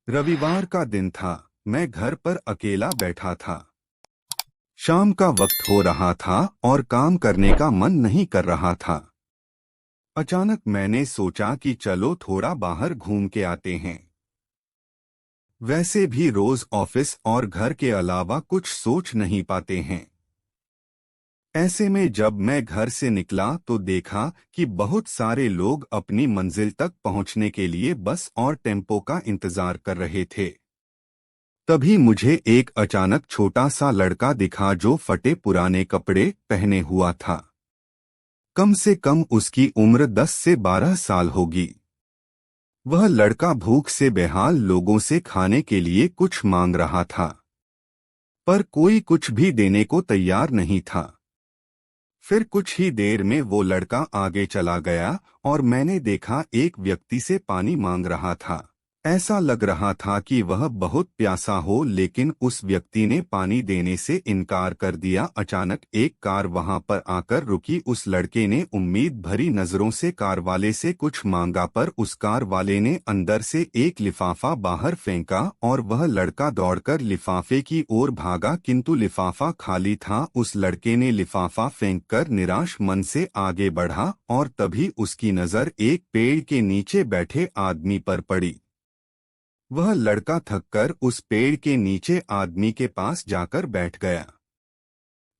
रविवार का दिन था। मैं घर पर अकेला बैठा था। शाम का वक्त हो रहा था और काम करने का मन नहीं कर रहा था। अचानक मैंने सोचा कि चलो थोड़ा बाहर घूम के आते हैं। वैसे भी रोज ऑफिस और घर के अलावा कुछ सोच नहीं पाते हैं। ऐसे में जब मैं घर से निकला तो देखा कि बहुत सारे लोग अपनी मंजिल तक पहुंचने के लिए बस और टेम्पो का इंतजार कर रहे थे। तभी मुझे एक अचानक छोटा सा लड़का दिखा जो फटे पुराने कपड़े पहने हुआ था। कम से कम उसकी उम्र 10 से 12 साल होगी। वह लड़का भूख से बेहाल लोगों से खाने के लिए कुछ मांग रहा था, पर कोई कुछ भी देने को तैयार नहीं था। फिर कुछ ही देर में वो लड़का आगे चला गया और मैंने देखा एक व्यक्ति से पानी मांग रहा था। ऐसा लग रहा था कि वह बहुत प्यासा हो, लेकिन उस व्यक्ति ने पानी देने से इनकार कर दिया। अचानक एक कार वहां पर आकर रुकी। उस लड़के ने उम्मीद भरी नजरों से कार वाले से कुछ मांगा, पर उस कार वाले ने अंदर से एक लिफाफा बाहर फेंका और वह लड़का दौड़कर लिफाफे की ओर भागा, किंतु लिफाफा खाली था। उस लड़के ने लिफाफा फेंककर निराश मन से आगे बढ़ा और तभी उसकी नजर एक पेड़ के नीचे बैठे आदमी पर पड़ी। वह लड़का थककर उस पेड़ के नीचे आदमी के पास जाकर बैठ गया।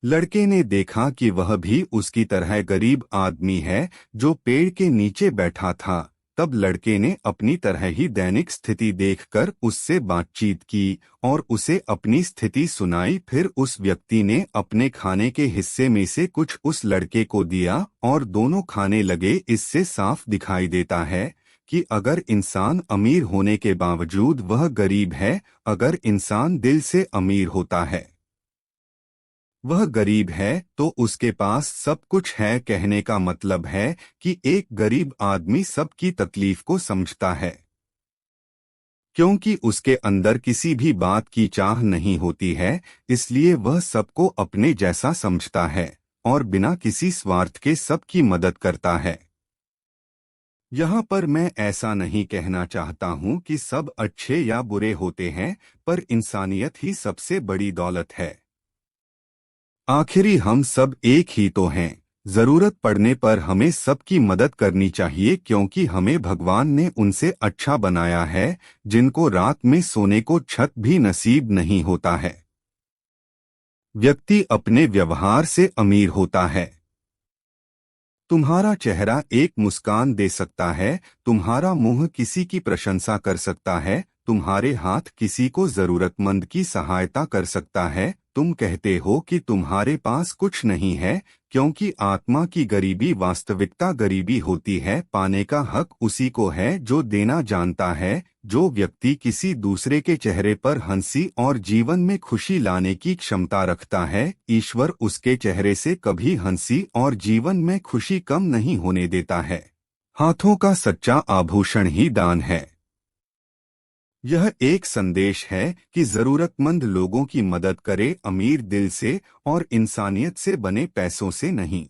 लड़के ने देखा कि वह भी उसकी तरह गरीब आदमी है जो पेड़ के नीचे बैठा था। तब लड़के ने अपनी तरह ही दैनिक स्थिति देखकर उससे बातचीत की और उसे अपनी स्थिति सुनाई। फिर उस व्यक्ति ने अपने खाने के हिस्से में से कुछ उस लड़के को दिया और दोनों खाने लगे। इससे साफ दिखाई देता है कि अगर इंसान अमीर होने के बावजूद वह गरीब है, अगर इंसान दिल से अमीर होता है, वह गरीब है, तो उसके पास सब कुछ है। कहने का मतलब है कि एक गरीब आदमी सबकी तकलीफ को समझता है, क्योंकि उसके अंदर किसी भी बात की चाह नहीं होती है, इसलिए वह सबको अपने जैसा समझता है और बिना किसी स्वार्थ के सबकी मदद करता है। यहाँ पर मैं ऐसा नहीं कहना चाहता हूँ कि सब अच्छे या बुरे होते हैं, पर इंसानियत ही सबसे बड़ी दौलत है। आखिरी हम सब एक ही तो हैं। जरूरत पड़ने पर हमें सबकी मदद करनी चाहिए, क्योंकि हमें भगवान ने उनसे अच्छा बनाया है जिनको रात में सोने को छत भी नसीब नहीं होता है। व्यक्ति अपने व्यवहार से अमीर होता है। तुम्हारा चेहरा एक मुस्कान दे सकता है, तुम्हारा मुंह किसी की प्रशंसा कर सकता है, तुम्हारे हाथ किसी को जरूरतमंद की सहायता कर सकता है। तुम कहते हो कि तुम्हारे पास कुछ नहीं है, क्योंकि आत्मा की गरीबी वास्तविकता गरीबी होती है। पाने का हक उसी को है जो देना जानता है। जो व्यक्ति किसी दूसरे के चेहरे पर हंसी और जीवन में खुशी लाने की क्षमता रखता है, ईश्वर उसके चेहरे से कभी हंसी और जीवन में खुशी कम नहीं होने देता है। हाथों का सच्चा आभूषण ही दान है। यह एक संदेश है कि जरूरतमंद लोगों की मदद करें, अमीर दिल से और इंसानियत से बने पैसों से नहीं।